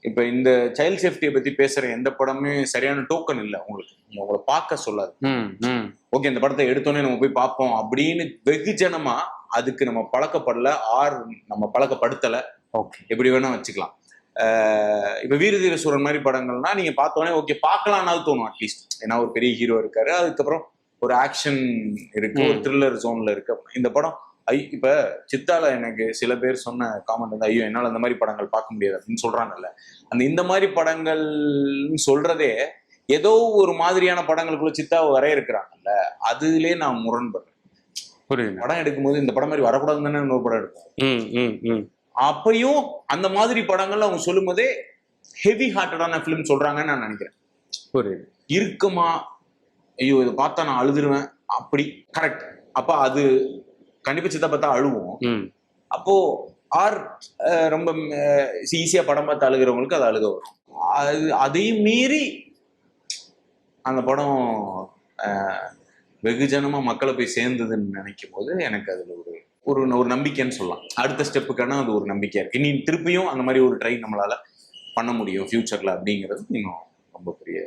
இப்ப இந்த சைல்ட் சேஃப்டியை பத்தி பேசுற எந்த படமே சரியான டோக்கன் இல்லை உங்களுக்கு, உங்களை பார்க்க சொல்லாது. ஓகே இந்த படத்தை எடுத்தோன்னே நம்ம போய் பார்ப்போம் அப்படின்னு வெகுஜனமா அதுக்கு நம்ம பழக்கப்படல, நம்ம பழக்கப்படுத்தல. ஓகே, எப்படி வேணா வச்சுக்கலாம். இப்ப வீரதீர சூரன் மாதிரி படங்கள்னா நீங்க பார்த்தோன்னே ஓகே பார்க்கலாம்னாலும் தோணும் அட்லீஸ்ட், ஏன்னா ஒரு பெரிய ஹீரோ இருக்காரு, அதுக்கப்புறம் ஒரு ஆக்ஷன் இருக்கு, ஒரு த்ரில்லர் ஜோன்ல இருக்கு. இந்த படம் இப்ப சித்தால எனக்கு சில பேர் சொன்ன காமெண்ட் வந்து, ஐயோ என்னால அந்த மாதிரி படங்கள் பார்க்க முடியாது அப்படின்னு சொல்றாங்கல்ல. இந்த மாதிரி படங்கள் சொல்றதே ஏதோ ஒரு மாதிரியான படங்களுக்குள்ள சித்தாவை வரையறுக்கிறாங்கல்ல, அதுலயே நான் முரண்படுறேன். புரியுது. படம் எடுக்கும்போது இந்த படம் மாதிரி வரக்கூடாதுன்னு தானே இன்னொரு படம் எடுக்கும். அப்பயும் அந்த மாதிரி படங்கள்ல அவங்க சொல்லும் போதே ஹெவி ஹார்ட்டடான பிலிம் சொல்றாங்கன்னு நான் நினைக்கிறேன். புரியுது. இருக்குமா, ஐயோ இதை பார்த்தா நான் அழுதுருவேன் அப்படி கரெக்ட். அப்ப அது கண்டிப்பா சித்தா பார்த்தா அழுவோம். அப்போ ரொம்ப ஈஸியா படம் பார்த்து அழுகிறவங்களுக்கு அது அழுக வரும். அதையும் மீறி அந்த படம் வெகுஜனமா மக்களை போய் சேர்ந்ததுன்னு நினைக்கும் போது எனக்கு அதுல ஒரு நம்பிக்கைன்னு சொல்லலாம். அடுத்த ஸ்டெப்புக்கான அது ஒரு நம்பிக்கையா இருக்கு. இனி திருப்பியும் அந்த மாதிரி ஒரு ட்ரை நம்மளால பண்ண முடியும் ஃபியூச்சர்ல அப்படிங்கிறது இன்னும் ரொம்ப பெரிய